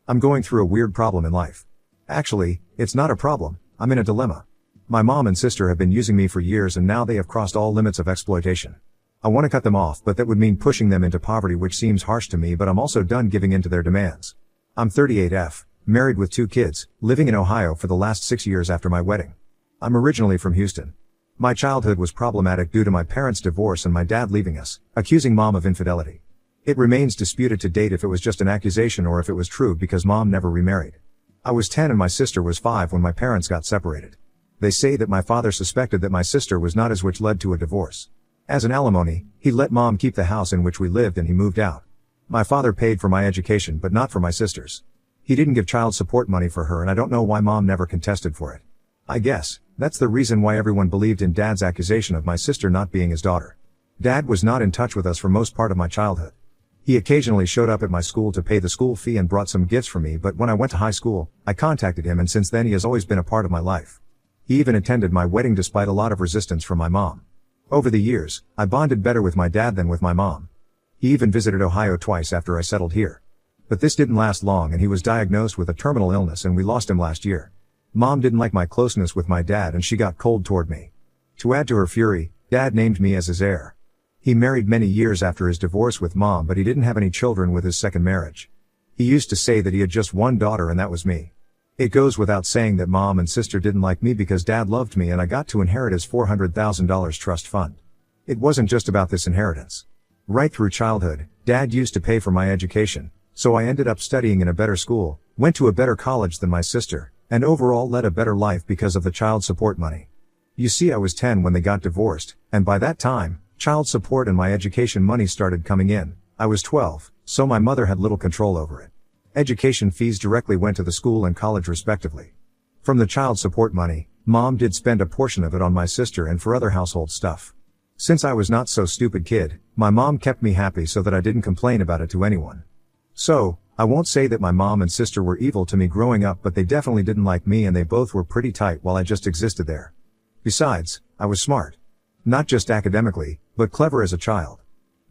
I'm going through a weird problem in life. Actually, it's not a problem, I'm in a dilemma. My mom and sister have been using me for years and now they have crossed all limits of exploitation. I want to cut them off, but that would mean pushing them into poverty, which seems harsh to me, but I'm also done giving in to their demands. I'm 38F, married with 2 kids, living in Ohio for the last 6 years after my wedding. I'm originally from Houston. My childhood was problematic due to my parents' divorce and my dad leaving us, accusing mom of infidelity. It remains disputed to date if it was just an accusation or if it was true because mom never remarried. I was 10 and my sister was 5 when my parents got separated. They say that my father suspected that my sister was not his, which led to a divorce. As an alimony, he let mom keep the house in which we lived and he moved out. My father paid for my education but not for my sister's. He didn't give child support money for her and I don't know why mom never contested for it. I guess that's the reason why everyone believed in dad's accusation of my sister not being his daughter. Dad was not in touch with us for most part of my childhood. He occasionally showed up at my school to pay the school fee and brought some gifts for me, but when I went to high school, I contacted him and since then he has always been a part of my life. He even attended my wedding despite a lot of resistance from my mom. Over the years, I bonded better with my dad than with my mom. He even visited Ohio twice after I settled here. But this didn't last long and he was diagnosed with a terminal illness and we lost him last year. Mom didn't like my closeness with my dad and she got cold toward me. To add to her fury, dad named me as his heir. He married many years after his divorce with mom, but he didn't have any children with his second marriage. He used to say that he had just one daughter and that was me. It goes without saying that mom and sister didn't like me because dad loved me and I got to inherit his $400,000 trust fund. It wasn't just about this inheritance. Right through childhood, dad used to pay for my education, so I ended up studying in a better school, went to a better college than my sister, and overall led a better life because of the child support money. You see, I was 10 when they got divorced, and by that time, child support and my education money started coming in. I was 12, so my mother had little control over it. Education fees directly went to the school and college respectively. From the child support money, mom did spend a portion of it on my sister and for other household stuff. Since I was not so stupid kid, my mom kept me happy so that I didn't complain about it to anyone. So, I won't say that my mom and sister were evil to me growing up, but they definitely didn't like me and they both were pretty tight while I just existed there. Besides, I was smart. Not just academically, but clever as a child.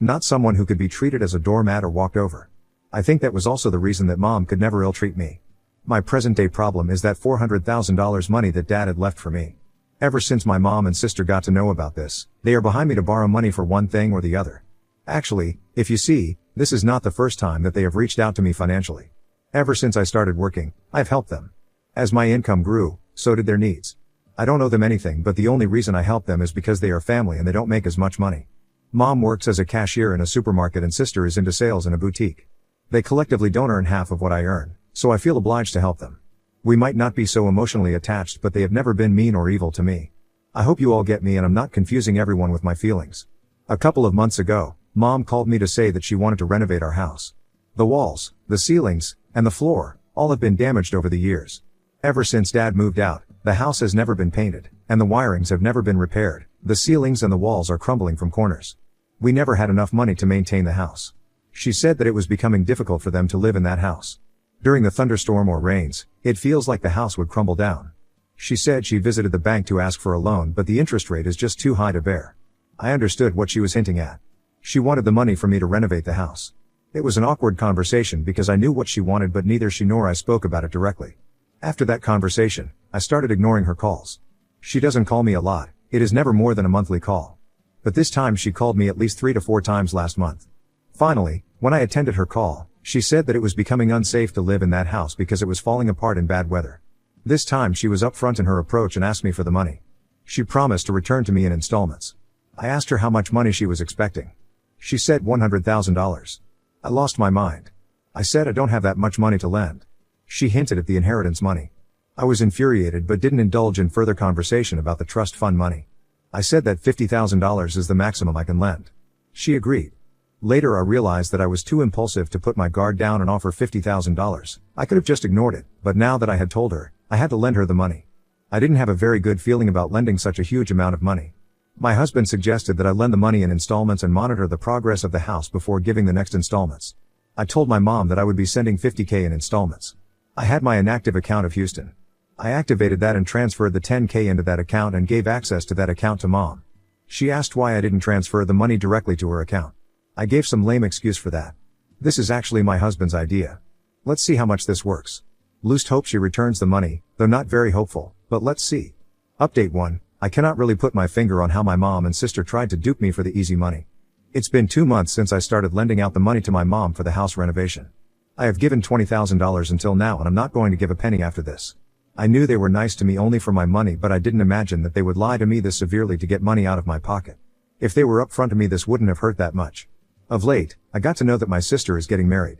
Not someone who could be treated as a doormat or walked over. I think that was also the reason that mom could never ill-treat me. My present-day problem is that $400,000 money that dad had left for me. Ever since my mom and sister got to know about this, they are behind me to borrow money for one thing or the other. Actually, if you see, this is not the first time that they have reached out to me financially. Ever since I started working, I've helped them. As my income grew, so did their needs. I don't owe them anything, but the only reason I help them is because they are family and they don't make as much money. Mom works as a cashier in a supermarket and sister is into sales in a boutique. They collectively don't earn half of what I earn, so I feel obliged to help them. We might not be so emotionally attached, but they have never been mean or evil to me. I hope you all get me and I'm not confusing everyone with my feelings. A couple of months ago, mom called me to say that she wanted to renovate our house. The walls, the ceilings, and the floor, all have been damaged over the years. Ever since dad moved out, the house has never been painted, and the wirings have never been repaired. The ceilings and the walls are crumbling from corners. We never had enough money to maintain the house. She said that it was becoming difficult for them to live in that house. During the thunderstorm or rains, it feels like the house would crumble down. She said she visited the bank to ask for a loan, but the interest rate is just too high to bear. I understood what she was hinting at. She wanted the money for me to renovate the house. It was an awkward conversation because I knew what she wanted, but neither she nor I spoke about it directly. After that conversation, I started ignoring her calls. She doesn't call me a lot, it is never more than a monthly call. But this time she called me at least 3 to 4 times last month. Finally, when I attended her call, she said that it was becoming unsafe to live in that house because it was falling apart in bad weather. This time she was upfront in her approach and asked me for the money. She promised to return to me in installments. I asked her how much money she was expecting. She said $100,000. I lost my mind. I said I don't have that much money to lend. She hinted at the inheritance money. I was infuriated but didn't indulge in further conversation about the trust fund money. I said that $50,000 is the maximum I can lend. She agreed. Later I realized that I was too impulsive to put my guard down and offer $50,000. I could have just ignored it, but now that I had told her, I had to lend her the money. I didn't have a very good feeling about lending such a huge amount of money. My husband suggested that I lend the money in installments and monitor the progress of the house before giving the next installments. I told my mom that I would be sending $50,000 in installments. I had my inactive account of Houston. I activated that and transferred the $10,000 into that account and gave access to that account to mom. She asked why I didn't transfer the money directly to her account. I gave some lame excuse for that. This is actually my husband's idea. Let's see how much this works. Lust hopes she returns the money, though not very hopeful, but let's see. Update 1. I cannot really put my finger on how my mom and sister tried to dupe me for the easy money. It's been 2 months since I started lending out the money to my mom for the house renovation. I have given $20,000 until now and I'm not going to give a penny after this. I knew they were nice to me only for my money, but I didn't imagine that they would lie to me this severely to get money out of my pocket. If they were upfront to me, this wouldn't have hurt that much. Of late, I got to know that my sister is getting married.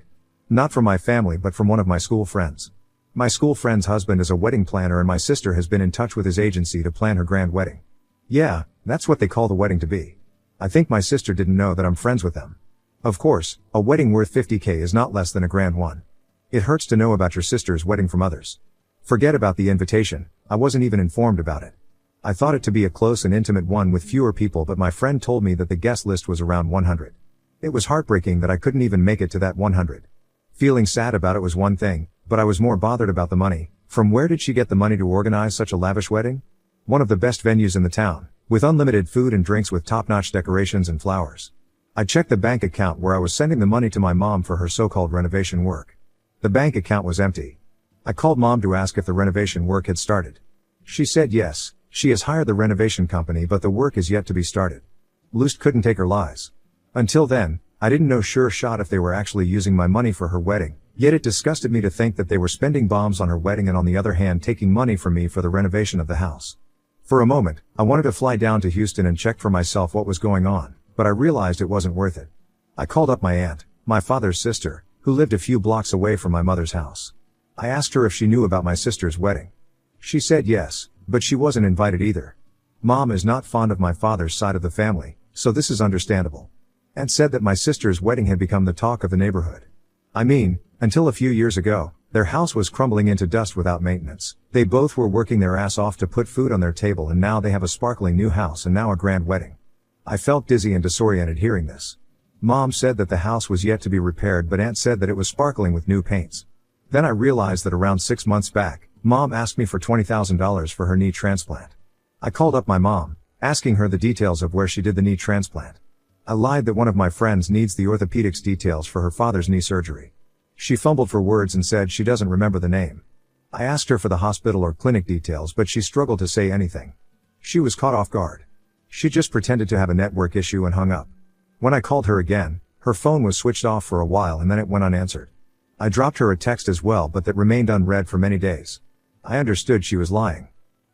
Not from my family but from one of my school friends. My school friend's husband is a wedding planner and my sister has been in touch with his agency to plan her grand wedding. Yeah, that's what they call the wedding to be. I think my sister didn't know that I'm friends with them. Of course, a wedding worth $50,000 is not less than a grand one. It hurts to know about your sister's wedding from others. Forget about the invitation, I wasn't even informed about it. I thought it to be a close and intimate one with fewer people, but my friend told me that the guest list was around 100. It was heartbreaking that I couldn't even make it to that 100. Feeling sad about it was one thing, but I was more bothered about the money. From where did she get the money to organize such a lavish wedding? One of the best venues in the town, with unlimited food and drinks with top-notch decorations and flowers. I checked the bank account where I was sending the money to my mom for her so-called renovation work. The bank account was empty. I called mom to ask if the renovation work had started. She said yes, she has hired the renovation company but the work is yet to be started. Lust couldn't take her lies. Until then, I didn't know sure shot if they were actually using my money for her wedding, yet it disgusted me to think that they were spending bombs on her wedding and on the other hand taking money from me for the renovation of the house. For a moment, I wanted to fly down to Houston and check for myself what was going on, but I realized it wasn't worth it. I called up my aunt, my father's sister, who lived a few blocks away from my mother's house. I asked her if she knew about my sister's wedding. She said yes, but she wasn't invited either. Mom is not fond of my father's side of the family, so this is understandable. And said that my sister's wedding had become the talk of the neighborhood. I mean, until a few years ago, their house was crumbling into dust without maintenance. They both were working their ass off to put food on their table and now they have a sparkling new house and now a grand wedding. I felt dizzy and disoriented hearing this. Mom said that the house was yet to be repaired but Aunt said that it was sparkling with new paints. Then I realized that around 6 months back, Mom asked me for $20,000 for her knee transplant. I called up my mom, asking her the details of where she did the knee transplant. I lied that one of my friends needs the orthopedics details for her father's knee surgery. She fumbled for words and said she doesn't remember the name. I asked her for the hospital or clinic details but she struggled to say anything. She was caught off guard. She just pretended to have a network issue and hung up. When I called her again, her phone was switched off for a while and then it went unanswered. I dropped her a text as well but that remained unread for many days. I understood she was lying.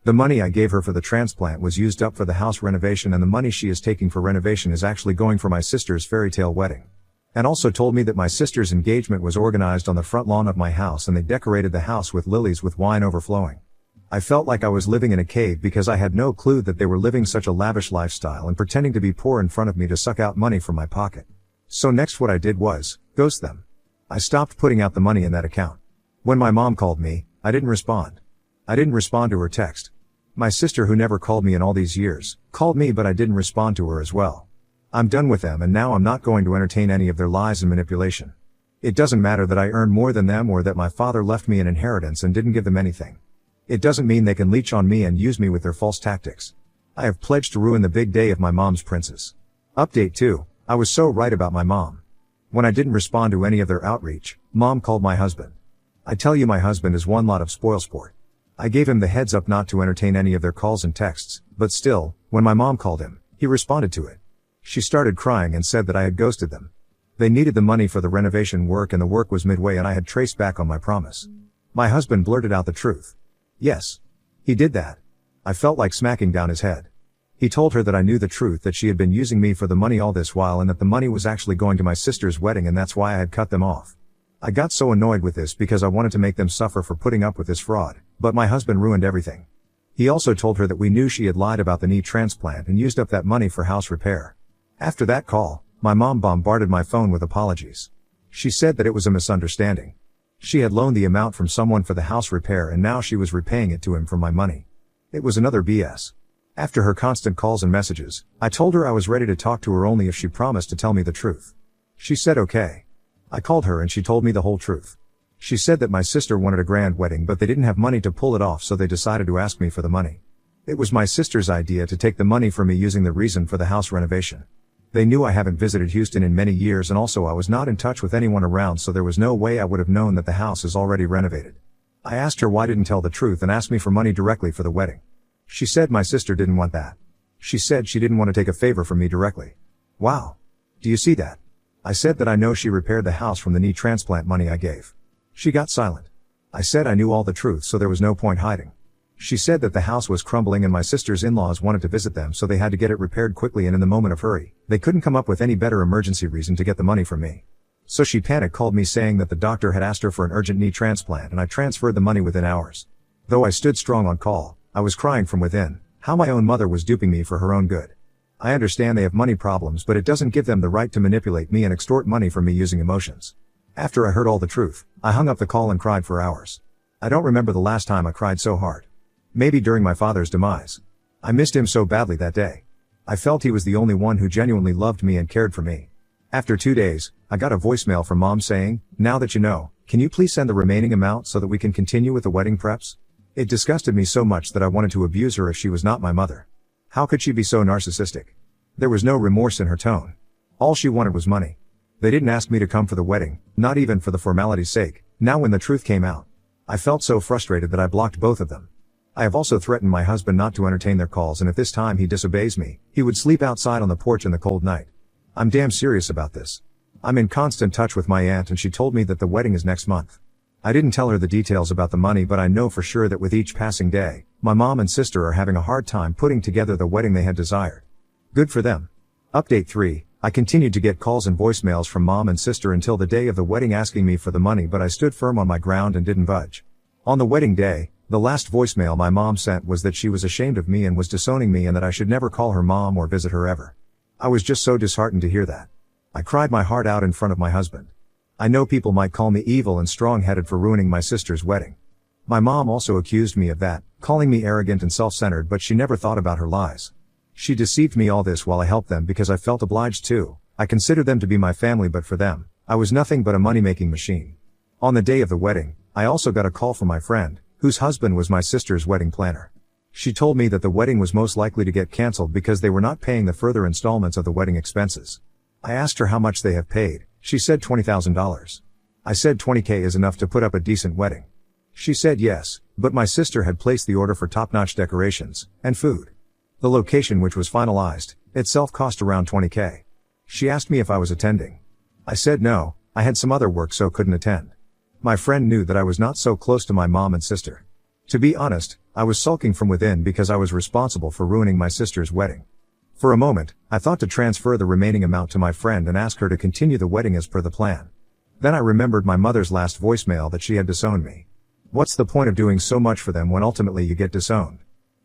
The money I gave her for the transplant was used up for the house renovation and the money she is taking for renovation is actually going for my sister's fairy tale wedding. And also told me that my sister's engagement was organized on the front lawn of my house and they decorated the house with lilies with wine overflowing. I felt like I was living in a cave because I had no clue that they were living such a lavish lifestyle and pretending to be poor in front of me to suck out money from my pocket. So next what I did was, ghost them. I stopped putting out the money in that account. When my mom called me, I didn't respond. I didn't respond to her text. My sister, who never called me in all these years, called me but I didn't respond to her as well. I'm done with them and now I'm not going to entertain any of their lies and manipulation. It doesn't matter that I earned more than them or that my father left me an inheritance and didn't give them anything. It doesn't mean they can leech on me and use me with their false tactics. I have pledged to ruin the big day of my mom's princes. Update 2. I was so right about my mom. When I didn't respond to any of their outreach, Mom called my husband. I tell you, my husband is one lot of spoilsport. I gave him the heads up not to entertain any of their calls and texts, but still, when my mom called him, he responded to it. She started crying and said that I had ghosted them. They needed the money for the renovation work and the work was midway and I had traced back on my promise. My husband blurted out the truth. Yes. He did that. I felt like smacking down his head. He told her that I knew the truth, that she had been using me for the money all this while and that the money was actually going to my sister's wedding and that's why I had cut them off. I got so annoyed with this because I wanted to make them suffer for putting up with this fraud, but my husband ruined everything. He also told her that we knew she had lied about the knee transplant and used up that money for house repair. After that call, my mom bombarded my phone with apologies. She said that it was a misunderstanding. She had loaned the amount from someone for the house repair and now she was repaying it to him from my money. It was another BS. After her constant calls and messages, I told her I was ready to talk to her only if she promised to tell me the truth. She said okay. I called her and she told me the whole truth. She said that my sister wanted a grand wedding but they didn't have money to pull it off so they decided to ask me for the money. It was my sister's idea to take the money from me using the reason for the house renovation. They knew I haven't visited Houston in many years, and also I was not in touch with anyone around, so there was no way I would have known that the house is already renovated. I asked her why didn't tell the truth and asked me for money directly for the wedding. She said my sister didn't want that. She said she didn't want to take a favor from me directly. Wow. Do you see that? I said that I know she repaired the house from the knee transplant money I gave. She got silent. I said I knew all the truth, so there was no point hiding. She said that the house was crumbling and my sister's in-laws wanted to visit them, so they had to get it repaired quickly, and in the moment of hurry, they couldn't come up with any better emergency reason to get the money from me. So she panic called me saying that the doctor had asked her for an urgent knee transplant, and I transferred the money within hours. Though I stood strong on call, I was crying from within, how my own mother was duping me for her own good. I understand they have money problems, but it doesn't give them the right to manipulate me and extort money from me using emotions. After I heard all the truth, I hung up the call and cried for hours. I don't remember the last time I cried so hard. Maybe during my father's demise. I missed him so badly that day. I felt he was the only one who genuinely loved me and cared for me. After 2 days, I got a voicemail from Mom saying, "Now that you know, can you please send the remaining amount so that we can continue with the wedding preps?" It disgusted me so much that I wanted to abuse her if she was not my mother. How could she be so narcissistic? There was no remorse in her tone. All she wanted was money. They didn't ask me to come for the wedding, not even for the formality's sake. Now when the truth came out, I felt so frustrated that I blocked both of them. I have also threatened my husband not to entertain their calls, and if this time he disobeys me, he would sleep outside on the porch in the cold night. I'm damn serious about this. I'm in constant touch with my aunt, and she told me that the wedding is next month. I didn't tell her the details about the money, but I know for sure that with each passing day, my mom and sister are having a hard time putting together the wedding they had desired. Good for them. Update 3. I continued to get calls and voicemails from mom and sister until the day of the wedding asking me for the money, but I stood firm on my ground and didn't budge. On the wedding day, the last voicemail my mom sent was that she was ashamed of me and was disowning me, and that I should never call her mom or visit her ever. I was just so disheartened to hear that. I cried my heart out in front of my husband. I know people might call me evil and strong-headed for ruining my sister's wedding. My mom also accused me of that, calling me arrogant and self-centered, but she never thought about her lies. She deceived me all this while I helped them because I felt obliged to. I considered them to be my family, but for them, I was nothing but a money-making machine. On the day of the wedding, I also got a call from my friend, whose husband was my sister's wedding planner. She told me that the wedding was most likely to get cancelled because they were not paying the further installments of the wedding expenses. I asked her how much they have paid. She said $20,000. I said $20K is enough to put up a decent wedding. She said yes, but my sister had placed the order for top-notch decorations and food. The location, which was finalized, itself cost around $20K. She asked me if I was attending. I said no, I had some other work so couldn't attend. My friend knew that I was not so close to my mom and sister. To be honest, I was sulking from within because I was responsible for ruining my sister's wedding. For a moment, I thought to transfer the remaining amount to my friend and ask her to continue the wedding as per the plan. Then I remembered my mother's last voicemail that she had disowned me. What's the point of doing so much for them when ultimately you get disowned?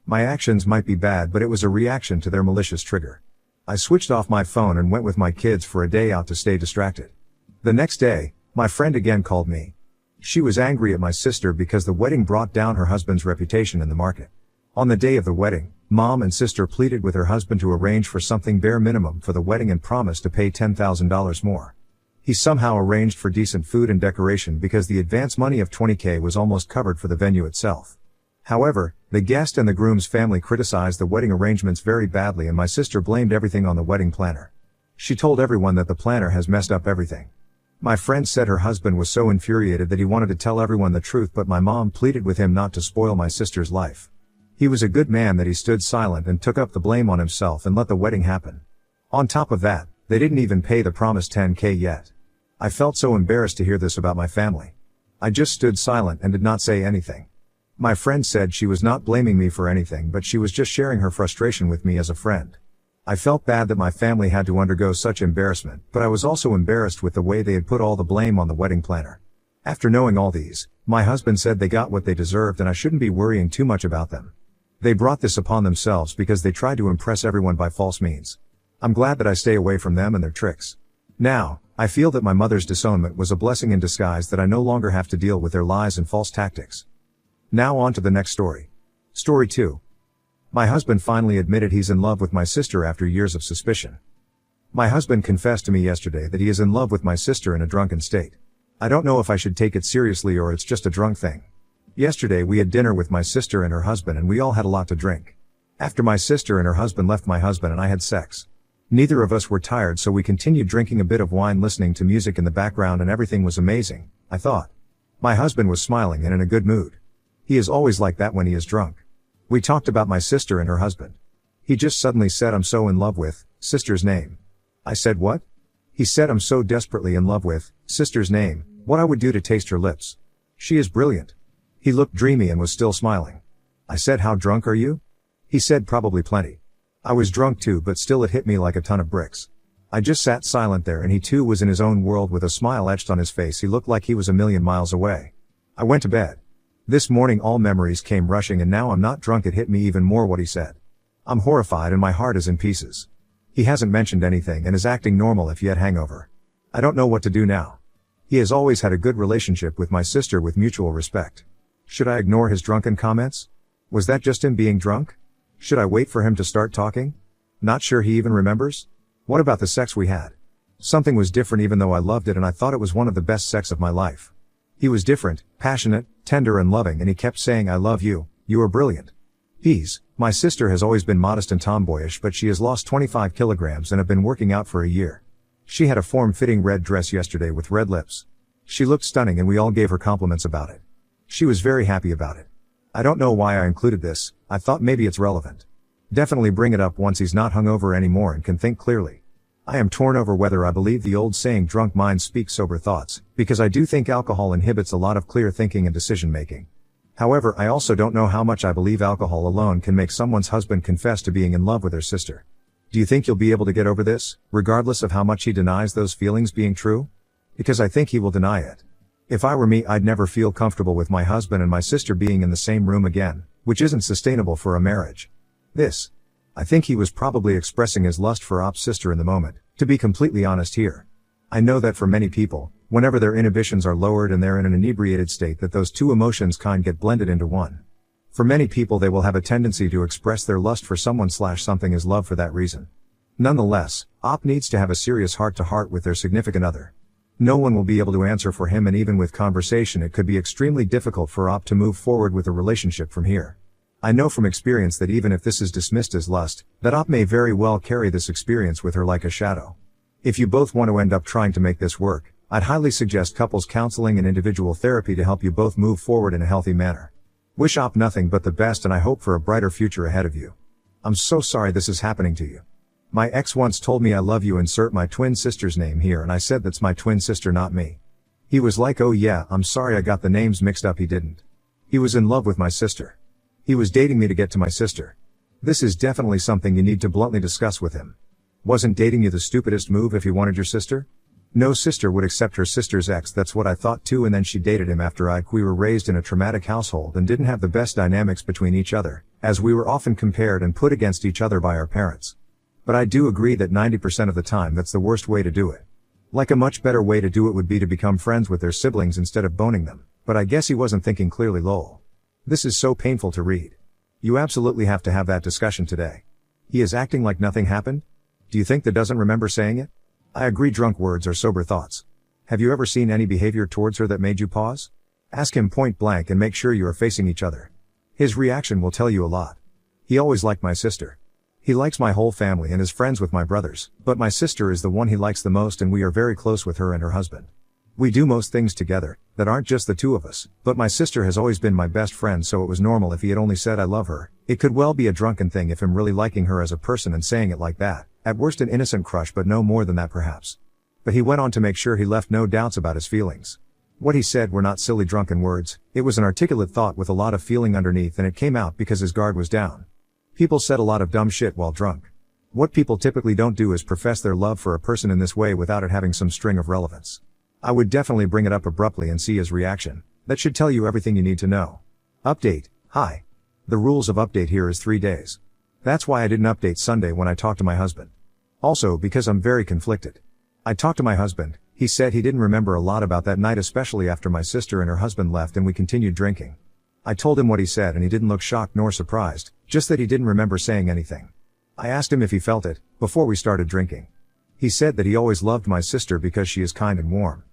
My actions might be bad, but it was a reaction to their malicious trigger. I switched off my phone and went with my kids for a day out to stay distracted. The next day, my friend again called me. She was angry at my sister because the wedding brought down her husband's reputation in the market. On the day of the wedding, mom and sister pleaded with her husband to arrange for something bare minimum for the wedding and promised to pay $10,000 more. He somehow arranged for decent food and decoration because the advance money of $20K was almost covered for the venue itself. However, the guest and the groom's family criticized the wedding arrangements very badly, and my sister blamed everything on the wedding planner. She told everyone that the planner has messed up everything. My friend said her husband was so infuriated that he wanted to tell everyone the truth, but my mom pleaded with him not to spoil my sister's life. He was a good man that he stood silent and took up the blame on himself and let the wedding happen. On top of that, they didn't even pay the promised $10K yet. I felt so embarrassed to hear this about my family. I just stood silent and did not say anything. My friend said she was not blaming me for anything, but she was just sharing her frustration with me as a friend. I felt bad that my family had to undergo such embarrassment, but I was also embarrassed with the way they had put all the blame on the wedding planner. After knowing all these, my husband said they got what they deserved and I shouldn't be worrying too much about them. They brought this upon themselves because they tried to impress everyone by false means. I'm glad that I stay away from them and their tricks. Now, I feel that my mother's disownment was a blessing in disguise, that I no longer have to deal with their lies and false tactics. Now on to the next story. Story 2. My husband finally admitted he's in love with my sister after years of suspicion. My husband confessed to me yesterday that he is in love with my sister in a drunken state. I don't know if I should take it seriously or it's just a drunk thing. Yesterday we had dinner with my sister and her husband and we all had a lot to drink. After my sister and her husband left my husband and I had sex. Neither of us were tired, so we continued drinking a bit of wine, listening to music in the background, and everything was amazing, I thought. My husband was smiling and in a good mood. He is always like that when he is drunk. We talked about my sister and her husband. He just suddenly said, "I'm so in love with sister's name." I said, "What?" He said, "I'm so desperately in love with sister's name, what I would do to taste her lips. She is brilliant." He looked dreamy and was still smiling. I said, "How drunk are you?" He said, "Probably plenty." I was drunk too, but still it hit me like a ton of bricks. I just sat silent there, and he too was in his own world with a smile etched on his face. He looked like he was a million miles away. I went to bed. This morning all memories came rushing, and now I'm not drunk. It hit me even more what he said. I'm horrified and my heart is in pieces. He hasn't mentioned anything and is acting normal if yet hangover. I don't know what to do now. He has always had a good relationship with my sister with mutual respect. Should I ignore his drunken comments? Was that just him being drunk? Should I wait for him to start talking? Not sure he even remembers? What about the sex we had? Something was different, even though I loved it and I thought it was one of the best sex of my life. He was different, passionate, tender and loving, and he kept saying, "I love you, you are brilliant." My sister has always been modest and tomboyish, but she has lost 25 kilograms and have been working out for a year. She had a form-fitting red dress yesterday with red lips. She looked stunning and we all gave her compliments about it. She was very happy about it. I don't know why I included this. I thought maybe it's relevant. Definitely bring it up once he's not hungover anymore and can think clearly. I am torn over whether I believe the old saying, drunk minds speak sober thoughts, because I do think alcohol inhibits a lot of clear thinking and decision making. However, I also don't know how much I believe alcohol alone can make someone's husband confess to being in love with their sister. Do you think you'll be able to get over this, regardless of how much he denies those feelings being true? Because I think he will deny it. If I were me, I'd never feel comfortable with my husband and my sister being in the same room again, which isn't sustainable for a marriage. I think he was probably expressing his lust for Op's sister in the moment, to be completely honest here. I know that for many people, whenever their inhibitions are lowered and they're in an inebriated state, that those two emotions kind get blended into one. For many people, they will have a tendency to express their lust for someone/something as love for that reason. Nonetheless, Op needs to have a serious heart-to-heart with their significant other. No one will be able to answer for him, and even with conversation it could be extremely difficult for Op to move forward with a relationship from here. I know from experience that even if this is dismissed as lust, that Op may very well carry this experience with her like a shadow. If you both want to end up trying to make this work, I'd highly suggest couples counseling and individual therapy to help you both move forward in a healthy manner. Wish Op nothing but the best, and I hope for a brighter future ahead of you. I'm so sorry this is happening to you. My ex once told me, "I love you, insert my twin sister's name here," and I said, "That's my twin sister, not me." He was like, "Oh yeah, I'm sorry, I got the names mixed up." He didn't. He was in love with my sister. He was dating me to get to my sister. This is definitely something you need to bluntly discuss with him. Wasn't dating you the stupidest move if he wanted your sister? No sister would accept her sister's ex. That's what I thought too, and then she dated him after we were raised in a traumatic household and didn't have the best dynamics between each other, as we were often compared and put against each other by our parents. But I do agree that 90% of the time that's the worst way to do it. Like, a much better way to do it would be to become friends with their siblings instead of boning them, but I guess he wasn't thinking clearly. Lol. This is so painful to read. You absolutely have to have that discussion today. He is acting like nothing happened? Do you think that doesn't remember saying it? I agree, drunk words are sober thoughts. Have you ever seen any behavior towards her that made you pause? Ask him point blank and make sure you are facing each other. His reaction will tell you a lot. He always liked my sister. He likes my whole family and is friends with my brothers, but my sister is the one he likes the most, and we are very close with her and her husband. We do most things together, that aren't just the two of us, but my sister has always been my best friend, so it was normal if he had only said "I love her." It could well be a drunken thing if him really liking her as a person and saying it like that, at worst an innocent crush, but no more than that perhaps. But he went on to make sure he left no doubts about his feelings. What he said were not silly drunken words, it was an articulate thought with a lot of feeling underneath, and it came out because his guard was down. People said a lot of dumb shit while drunk. What people typically don't do is profess their love for a person in this way without it having some string of relevance. I would definitely bring it up abruptly and see his reaction. That should tell you everything you need to know. Update. Hi. The rules of update here is 3 days. That's why I didn't update Sunday when I talked to my husband. Also because I'm very conflicted. I talked to my husband, he said he didn't remember a lot about that night, especially after my sister and her husband left and we continued drinking. I told him what he said and he didn't look shocked nor surprised, just that he didn't remember saying anything. I asked him if he felt it, before we started drinking. He said that he always loved my sister because she is kind and warm.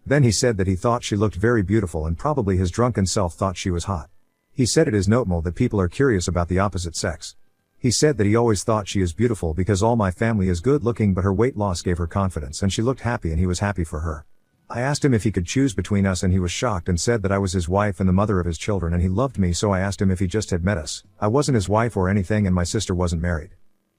Then he said that he thought she looked very beautiful and probably his drunken self thought she was hot. He said it is notable that people are curious about the opposite sex. He said that he always thought she is beautiful because all my family is good looking, but her weight loss gave her confidence and she looked happy and he was happy for her. I asked him if he could choose between us and he was shocked and said that I was his wife and the mother of his children and he loved me, so I asked him if he just had met us. I wasn't his wife or anything and my sister wasn't married.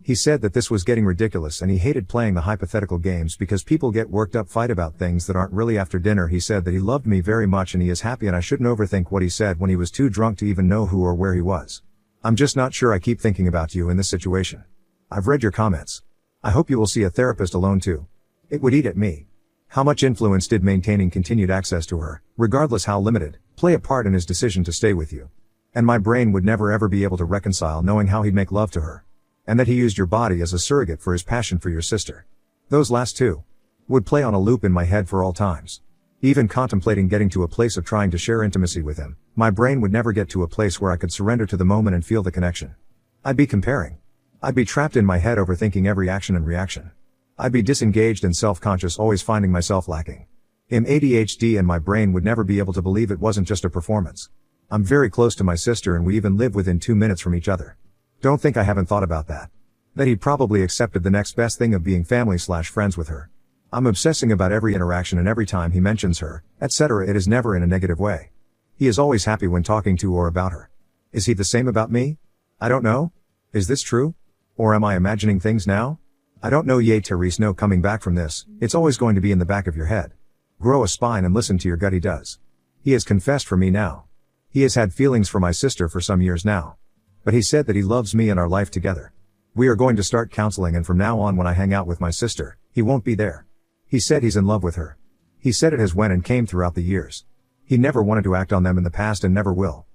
He said that this was getting ridiculous and he hated playing the hypothetical games because people get worked up, fight about things that aren't really. After dinner he said that he loved me very much and he is happy and I shouldn't overthink what he said when he was too drunk to even know who or where he was. I'm just not sure. I keep thinking about you in this situation. I've read your comments. I hope you will see a therapist alone too. It would eat at me. How much influence did maintaining continued access to her, regardless how limited, play a part in his decision to stay with you? And my brain would never ever be able to reconcile knowing how he'd make love to her. And that he used your body as a surrogate for his passion for your sister. Those last two would play on a loop in my head for all times. Even contemplating getting to a place of trying to share intimacy with him, my brain would never get to a place where I could surrender to the moment and feel the connection. I'd be comparing. I'd be trapped in my head overthinking every action and reaction. I'd be disengaged and self-conscious, always finding myself lacking. I'm ADHD and my brain would never be able to believe it wasn't just a performance. I'm very close to my sister and we even live within 2 minutes from each other. Don't think I haven't thought about that. That he probably accepted the next best thing of being family/friends with her. I'm obsessing about every interaction and every time he mentions her, etc. It is never in a negative way. He is always happy when talking to or about her. Is he the same about me? I don't know. Is this true? Or am I imagining things now? I don't know. Therese, no coming back from this. It's always going to be in the back of your head. Grow a spine and listen to your gut. He does. He has confessed for me now. He has had feelings for my sister for some years now. But he said that he loves me and our life together. We are going to start counseling and from now on when I hang out with my sister, he won't be there. He said he's in love with her. He said it has went and came throughout the years. He never wanted to act on them in the past and never will.